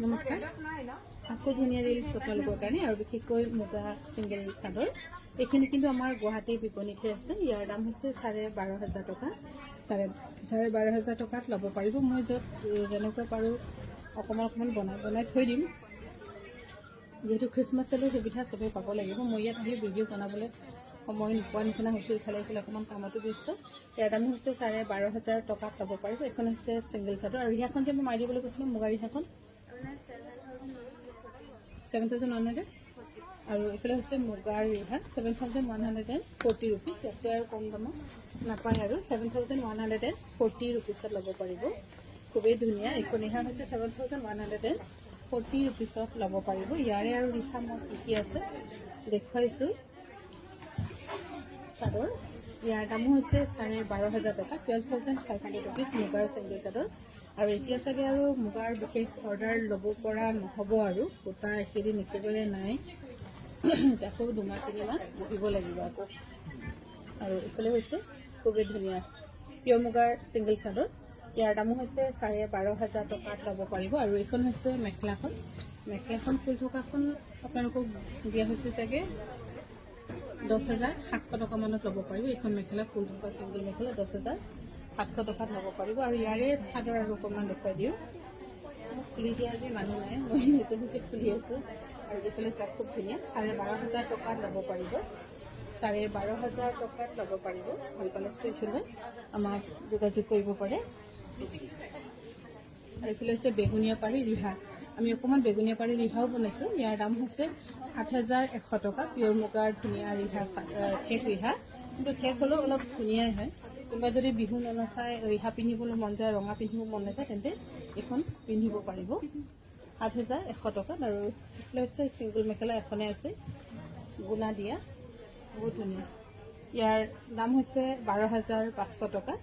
নমস্কাৰ আকৌ ধুনীয়া ৰিলছ আপোনালোকৰ কাৰণে আৰু বিশেষকৈ মুগা ছিংগল চাদৰ এইখিনি কিন্তু আমাৰ গুৱাহাটী বিপণীতে আছে। ইয়াৰ দাম হৈছে 12,500 টকা। 12,500 টকাত ল'ব পাৰিব। মই য'ত যেনেকৈ পাৰোঁ অকণমান বনাই থৈ দিম, যিহেতু খ্ৰীষ্টমাছ চেলৰ সুবিধা চবেই পাব লাগিব। মই ইয়াত আহি ভিডিঅ' বনাবলৈ সময় নোপোৱা নিচিনা হৈছোঁ, ইফালে অকণমান কামতো ব্যস্ত। ইয়াৰ দাম হৈছে 12,500 টকাত ল'ব পাৰিব। এখন হৈছে ছিংগল চাদৰ আৰু ৰিহাখন যে মই মাৰি দিবলৈ কৈছিলোঁ মুগা ৰিহাখন 7,100 আৰু এইফালে হৈছে মুগাৰ ৰিহা 7,140 ৰুপিজ। ইয়াতকৈ আৰু কম দামত নাপায় আৰু 7,140 ৰুপিজত ল'ব পাৰিব। খুবেই ধুনীয়া এইখন ৰিহা হৈছে 7,140 ৰুপিজত ল'ব পাৰিব। ইয়াৰে আৰু ৰিহা মই কি আছে দেখুৱাইছোঁ। চাদৰ ইয়াৰ দামো হৈছে 12,500 টকা, 12,500 ৰুপিজ মুগাৰ ছিংগল চাদৰ। আৰু এতিয়া চাগে আৰু মুগাৰ বিশেষ অৰ্ডাৰ ল'ব পৰা নহ'ব আৰু সূতা একেদিন একেবাৰে নাই, আকৌ 2-3 মাহ বহিব লাগিব আকৌ। আৰু এইফালে হৈছে খুবেই ধুনীয়া পিয়ৰ মুগাৰ ছিংগল চাদৰ। ইয়াৰ দামো হৈছে 12,500 টকাত ল'ব পাৰিব। আৰু এইখন হৈছে মেখেলাখন ফুল থকাখন আপোনালোকক দিয়া হৈছে চাগে 10,700 টকামানত ল'ব পাৰিব। এইখন মেখেলা ফুল থকা ছিংগল মেখেলা 10,700 টকাত ল'ব পাৰিব। আৰু ইয়াৰে চাদৰ আৰু অকণমান দেখুৱাই দিওঁ। মোক খুলি দিয়া আজি মানুহ নাই, মই নিজে খুলি আছোঁ। আৰু এইফালে চাওক খুব ধুনীয়া 12,500 টকাত ল'ব পাৰিব। 12,500 টকাত ল'ব পাৰিব। ভাল পালে স্ক্ৰীনশ্বট লৈ আমাক যোগাযোগ কৰিব পাৰে। আৰু এইফালে হৈছে বেগুনীয়া পাৰি ৰিহা। আমি অকণমান বেগুনীয়া পাৰি ৰিহাও বনাইছোঁ। ইয়াৰ দাম হৈছে 8,100 টকা। পিয়ৰ মুগাৰ ধুনীয়া ৰিহা, ঠেক ৰিহা, কিন্তু ঠেক হ'লেও অলপ ধুনীয়াই হয়। কোনোবাই যদি বিহু ননচাই ৰিহা পিন্ধিবলৈ মন যায়, ৰঙা পিন্ধিব মন নাযায়, তেন্তে এইখন পিন্ধিব পাৰিব 8,100 টকাত। আৰু এইফালে হৈছে ছিংগল মেখেলা এখনে আছে গুণা দিয়া, বহুত ধুনীয়া। ইয়াৰ দাম হৈছে 12,500 টকা।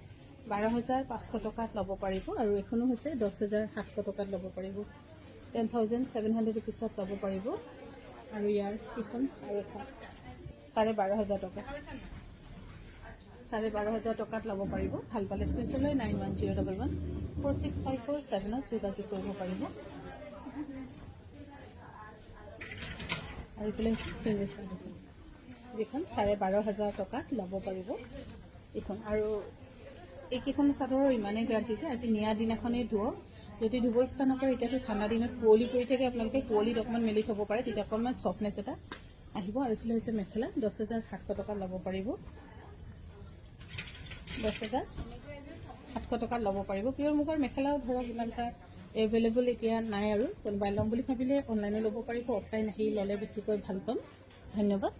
12,500 টকাত ল'ব পাৰিব। আৰু এইখনো হৈছে 10,700 টকাত ল'ব পাৰিব। 10,700 ৰুপিছত ল'ব পাৰিব। আৰু ইয়াৰ এইখন আৰু এখন 12,500 টকা। 12,500 টকাত ল'ব পাৰিব। ভাল পালে স্ক্ৰীনশ্বট লৈ 9101146547 যোগাযোগ কৰিব পাৰিব। আৰু এইফালে ছিংগল চাদৰ যিখন 12,500 টকাত ল'ব পাৰিব এইখন। আৰু এইকেইখন চাদৰৰ ইমানেই গ্ৰান্টি যে আজি নিয়া দিনাখনেই ধুৱক। যদি ধুব ইচ্ছা নকৰে, এতিয়াতো ঠাণ্ডা দিনত কুঁৱলী পৰি থাকে, আপোনালোকে কুঁৱলীত অকণমান মেলি থ'ব পাৰে, তেতিয়া অকণমান চফ্টনেছ এটা আহিব। আৰু এইফালে হৈছে মেখেলা 10,700 টকাত ল'ব পাৰিব। 10,700 টকাত ল'ব পাৰিব। পিয়ৰ মুগাৰ মেখেলাও ধৰক ইমান এটা এভেইলেবল এতিয়া নাই, আৰু কোনোবাই ল'ম বুলি ভাবিলে অনলাইনে ল'ব পাৰিব। অফলাইন আহি ল'লে বেছিকৈ ভাল পাম। ধন্যবাদ।